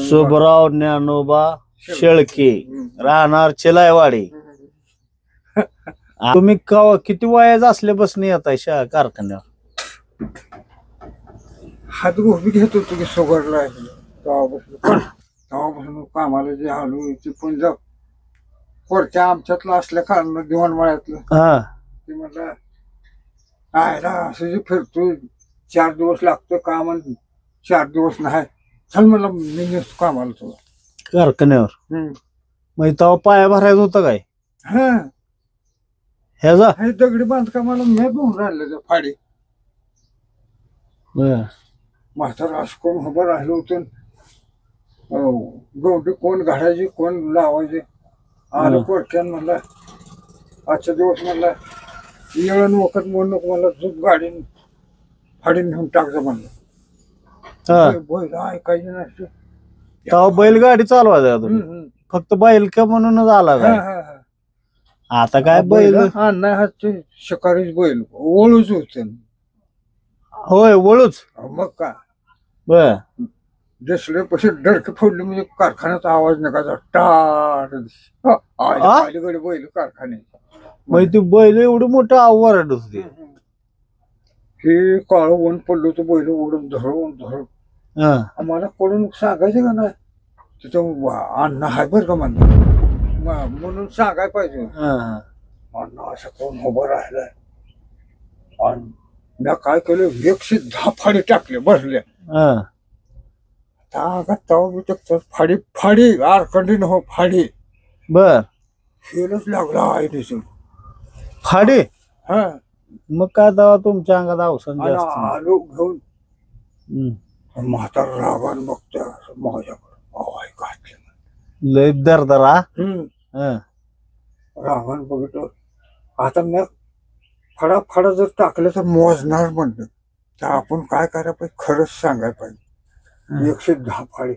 सुभराव ज्ञानोबा शेळके राहणार चिलायवाडी. तुम्ही किती वयाच असल्यापासून येताय कारखान्यावर? हात गोबी घेत होतो की सुगरला तेव्हापासून कामाला जे आलो ते पण जाऊ कोरच्या आमच्यातलं असल्या कारण दिवाणमाळ्यातलं ते म्हटलं आयला असं जे फिरतो 4 दिवस लागतो काम आणि 4 दिवस नाही. चल मला मी नसतो कामाला तुला कारखान्यावर. मग तेव्हा पाया भरायचं होतं काय? ह्याचा हे दगडी बांधकामाला मी घेऊन राहिलं फाडी म्हातारा असं कोण उभं राहिलं होतं. गवटी कोण घालायची कोण लावायचे. आलं कोरक्यान म्हणला आजचा दिवस म्हणला येळण वखत म्हणून नको मला झोप गाडी फाडीन घेऊन टाकचं म्हणलं. बैल ऐकायची नसते. तेव्हा बैलगाडी चालवायचा तुम्ही? फक्त बैल का म्हणूनच आला काय? आता काय बैल नाही हा ते शिकारीच बैल ओळूच होत. होय वळूच. मग का बर दुसरे पशी डरके फोडले म्हणजे कारखान्याचा आवाज नका टार अलीकडे बैल कारखाने. मग ती बैल एवढं मोठं आवारड होती. हे काळं ऊन पडलं होतं बैल ओढून धरून आम्हाला कोणून सांगायचं का नाही तिथं अण्णा हाय बर का म्हणून सांगायला पाहिजे. अण्णा असं कोण उभं राहिलंय आणि मी काय केलं 110 फाडी टाकले बसल्या. फाडी फाडी आरखंडी न हो फाडी. बर फेलच लागला आहे दिसून फाडी. मग काय तेव्हा तुमच्या अंगात औषध आलो घेऊन म्हातारा रागान बघतोय माझ्याकडे घातले लय दरदरा. रागान बघितलं. आता मी फडा जर टाकलं तर मोजणार म्हणलं तर आपण काय करायला पाहिजे खरंच सांगायला पाहिजे. 110 फाडी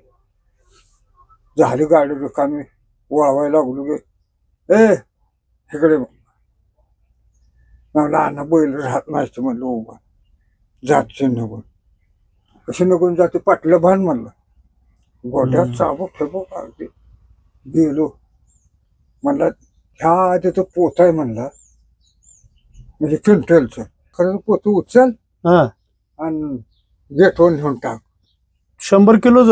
झाली गाडी रिकामी वळवायला लागलो गे. इकडे लहान बैल राहत नाही म्हणलं उभा जातचे नगून कशी नगून जाते पाटलं भान म्हणलं. गोट्यात चाबूक ठेबूक काढते गेलो म्हणलं ह्या आधी तो पोत आहे म्हणला म्हणजे क्विंटलचं खरं पोत उचल आणि गेटवर घेऊन टाक. 100 किलोच?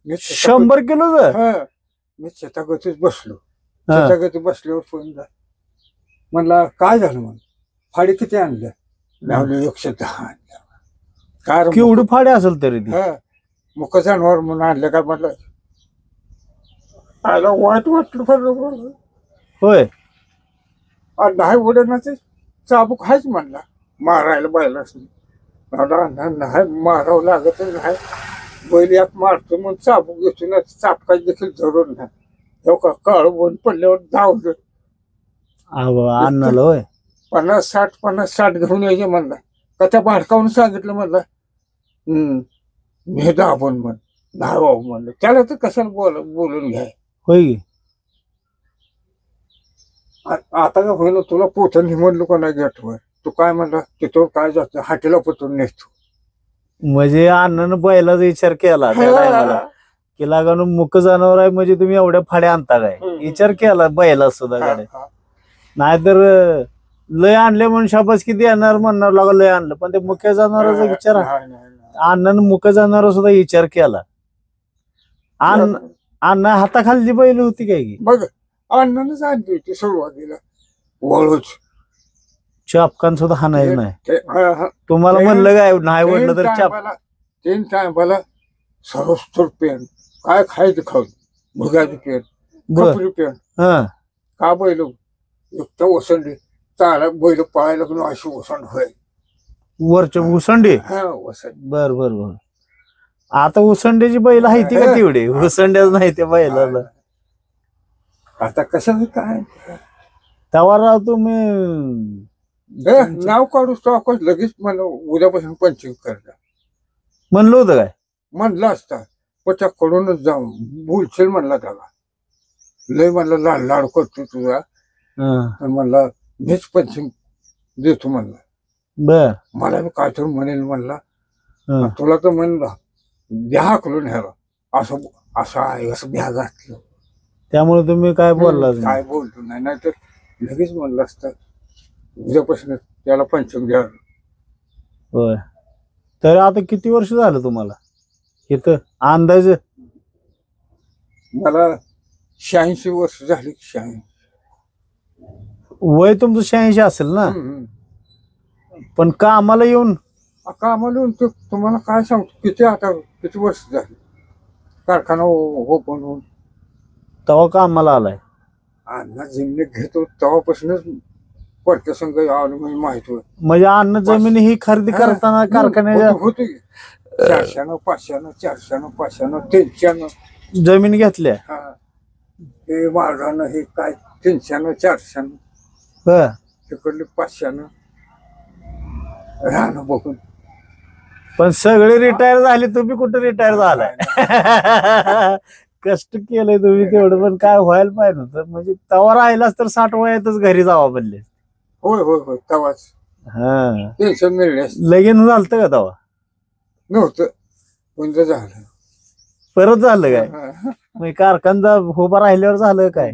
100 किलोच? मी शेतागतीच बसलो. शेतागती बसल्यावर फोन जा म्हणला काय झालं म्हणून फाडी किती आणल्या? लावले 110 आणल्या. काय केवढी फाडी असेल तरी ती? मुक जनावर म्हणून आणलं काय म्हटलं आयला वाईट वाटलं बरं. होय नाही उडण्याचे चाबूक आहेच म्हणला मारायला बैलाच नाही मारावं लागत नाही. बैल एक मारतो म्हणून चाबूक घेतो ना चापकाच देखील जरूर नाही. काळ बोन पडल्यावर धावलं. अन्नाला होय 50-60 घेऊन यायचे म्हणला का त्या भाडकावून सांगितलं म्हणला मी दाबून म्हण नाही बाबू म्हणलं त्याला तर कशाला बोलून घ्याय. होय आता का होईना तुला पोथं निमडलो का नाही गेटवर तू काय म्हणला तिथं काय जात हाटीला पोतून नेसतो. म्हणजे अण्णानं बैलाचा विचार केला की लागानं मुक जनावर आहे म्हणजे तुम्ही एवढ्या फाड्या आणता काय विचार केला बैला सुद्धा गाड्या. नाहीतर लय आणले म्हणून शाबास किती येणार म्हणणार लागा लय आणलं पण ते मुख्य जनावरांचा विचार अण्णानं मुख्य जनावर सुद्धा विचार केला. अण्णा हाताखाली बैल होती काय की? बघ अण्णानंच आणली होती सुरुवातीला वळूच. चापकान सुद्धा हाणायचं नाही. तुम्हाला म्हणलं काय नाही म्हणलं तर चाप 3 टायमाला सरस्तर पेन काय खायचं खाऊ भुगाची पेन खपरी पेन का बैल एकटा ओसंडी चाला बैल पळायला लागून अशी ओसंड होय वरच्या उसंडी. बर बर बर. आता उसंड्याची बैल आहे ती का तेवढे उसंड्याच नाही त्या बैलाला. आता कशाचं काय तेव्हा राव तुम्ही नाव काढू तो लगेच मला उद्यापासून पंचिंग करता म्हणलं होतं काय? म्हणलं असता पण त्याकडूनच जाऊन बोलशील म्हणला त्याला लय म्हणला लाड करतो तुझा म्हणला मीच पंचिंग देतो म्हणला. बर मला काय तर म्हणेल म्हणला तुला तर म्हणला द्या हाकलून ह्याला असं असं आहे असं भ्या घातलं. त्यामुळे तुम्ही काय बोललाच नाही. काय बोलतो नाही, नाहीतर लगेच म्हणलं असतं उद्यापासून त्याला पंचम द्या. होय. तर आता किती वर्ष झालं तुम्हाला इथं अंदाज? मला 86 वर्ष झाली. 86. वय तुमचं 86 असेल ना? पण कामाला येऊन कामाला येऊन तुम्हाला काय सांगतो किती आता किती वर्ष झाली कारखाना ओपन होऊन. तेव्हा कामाला आलाय? अण्णा जमिनी घेतो तेव्हापासूनच परक्या संघ आलो म्हणजे माहित होत. म्हणजे अन्न जमीन ही खरेदी करताना कारखान्याच्या होतो 400, 500, 400, 500, 300 जमीन घेतल्या? हे मार्गानं हे काय 300, 400 बर. तिकडले 500 राहणं बघून. पण सगळे रिटायर झाले, तुम्ही कुठे रिटायर झालाय? कष्ट केलंय तुम्ही तेवढं, पण काय व्हायला पाहिजे होतं. म्हणजे तवा राहिलाच तर 60 वयातच घरी जावा बनले. होय होय होय तवाच हा. टेन्शन मिळले लगीन झालं का तवा? नव्हतं बंद झालं. परत झालं काय? मग कारखाना उभा राहिल्यावर झालं काय?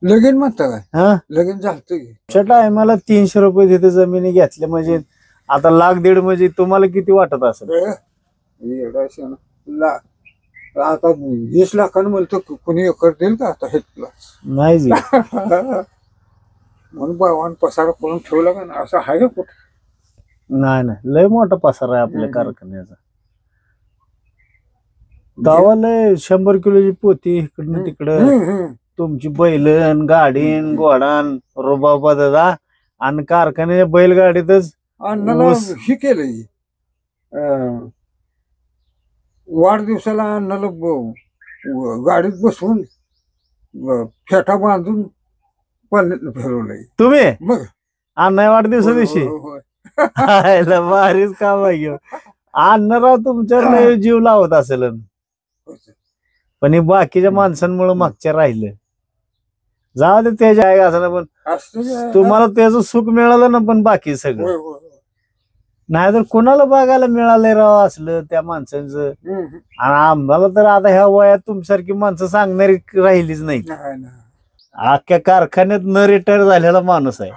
लगीन म्हणता काय? हा. लगीन झालं छटा मला 300 रुपये तिथे जमिनी घेतल्या म्हणजे आता 1,00,000-1,50,000 म्हणजे तुम्हाला किती वाटत असेल? आता 20 लाखानं म्हणतो कुणी एकर देईल का आता हेतला? नाही जी. म्हणून बाबान पसारा करून ठेवला का ना असं आहे कुठं? नाही नाही, लय मोठा पसारा आहे आपल्या कारखान्याचा. तवा लय 100 किलोची पोती इकडनं तिकडं, तुमची बैलन गाडीन घोडान रोबाबा दादा, आणि कारखान्याच्या बैलगाडीतच अण्णाला हे केलंय. वाढदिवसाला अण्णाला गाडीत बसवून फेटा बांधून पल्ल्यात फिरवलंय. तुम्ही मग अण्णा वाढदिवसा दिवशी? भारीच काम आहे घेऊन. अण्णाराव तुमच्यावर लय जीव लावत असेल, पण हे बाकीच्या माणसांमुळे मागच्या राहिलं. जाऊ दे, त्याच्या आहे असं. पण तुम्हाला त्याचं सुख मिळालं ना, पण बाकी सगळं नाहीतर कुणाला बघायला मिळालंय राव असलं त्या माणसांचं. आणि आम्हाला तर आता ह्या वयात तुमच्यासारखी माणसं सांगणारी राहिलीच नाही. अख्ख्या कारखान्यात न रिटायर झालेला माणूस आहे.